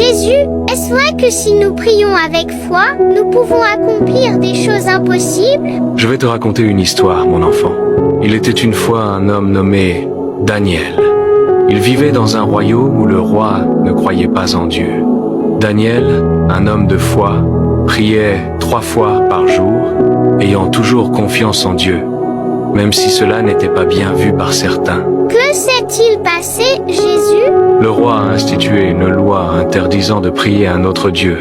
Jésus, est-ce vrai que si nous prions avec foi, nous pouvons accomplir des choses impossibles? Je vais te raconter une histoire, mon enfant. Il était une fois un homme nommé Daniel. Il vivait dans un royaume où le roi ne croyait pas en Dieu. Daniel, un homme de foi, priait 3 fois par jour, ayant toujours confiance en Dieu, même si cela n'était pas bien vu par certains. Que s'est-il passé, Jésus? Le roi a institué une loi interdisant de prier un autre Dieu.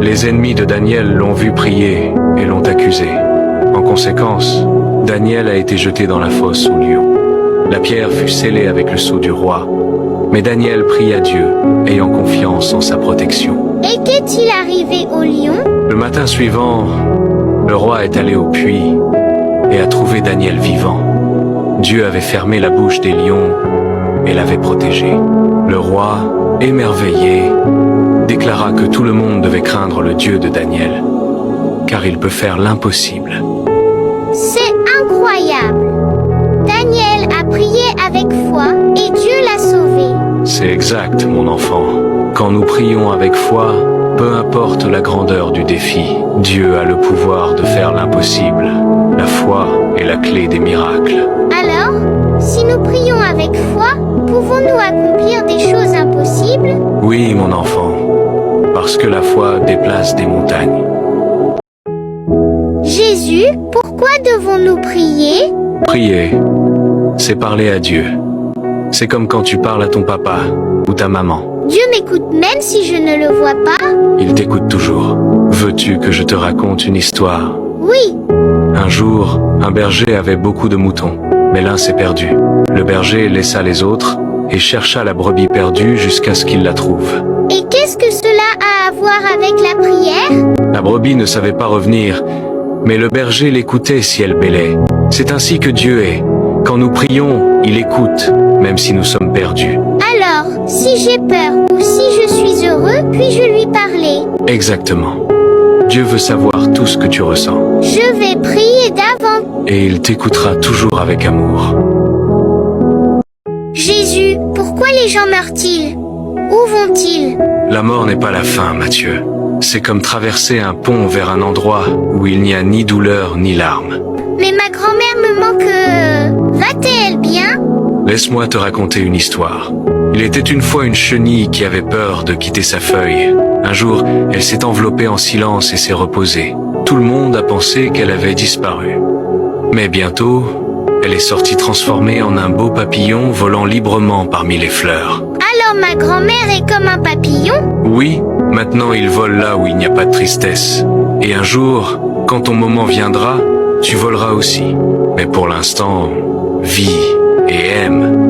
Les ennemis de Daniel l'ont vu prier et l'ont accusé. En conséquence, Daniel a été jeté dans la fosse aux lions. La pierre fut scellée avec le sceau du roi, mais Daniel prie à Dieu, ayant confiance en sa protection. Et qu'est-il arrivé au lion? Le matin suivant, le roi est allé au puits et a trouvé Daniel vivant. Dieu avait fermé la bouche des lions et l'avait protégé. Le roi, émerveillé, déclara que tout le monde devait craindre le Dieu de Daniel, car il peut faire l'impossible. C'est incroyable! Daniel a prié avec foi et Dieu l'a sauvé. C'est exact, mon enfant. Quand nous prions avec foi, peu importe la grandeur du défi, Dieu a le pouvoir de faire l'impossible. La foi est la clé des miracles. Alors, si nous prions avec foi, pouvons-nous accomplir des choses impossibles? Oui, mon enfant, parce que la foi déplace des montagnes. Jésus, pourquoi devons-nous prier? Prier, c'est parler à Dieu. C'est comme quand tu parles à ton papa ou ta maman. Dieu m'écoute même si je ne le vois pas? Il t'écoute toujours. Veux-tu que je te raconte une histoire? Oui. Un jour, un berger avait beaucoup de moutons, mais l'un s'est perdu. Le berger laissa les autres et chercha la brebis perdue jusqu'à ce qu'il la trouve. Et qu'est-ce que cela a à voir avec la prière? La brebis ne savait pas revenir, mais le berger l'écoutait si elle bêlait. C'est ainsi que Dieu est. Quand nous prions, il écoute, même si nous sommes perdus. Alors, si j'ai peur ou si je suis heureux, puis-je lui parler? Exactement. Dieu veut savoir tout ce que tu ressens. Je vais prier d'avant. Et il t'écoutera toujours avec amour. Jésus, pourquoi les gens meurent-ils? Où vont-ils? La mort n'est pas la fin, Matthieu. C'est comme traverser un pont vers un endroit où il n'y a ni douleur ni larmes. Mais ma grand-mère me manque. Va-t-elle bien? Laisse-moi te raconter une histoire. Il était une fois une chenille qui avait peur de quitter sa feuille. Un jour, elle s'est enveloppée en silence et s'est reposée. Tout le monde a pensé qu'elle avait disparu. Mais bientôt, elle est sortie transformée en un beau papillon volant librement parmi les fleurs. Alors ma grand-mère est comme un papillon? Oui, maintenant il vole là où il n'y a pas de tristesse. Et un jour, quand ton moment viendra, tu voleras aussi. Mais pour l'instant, vis et aime.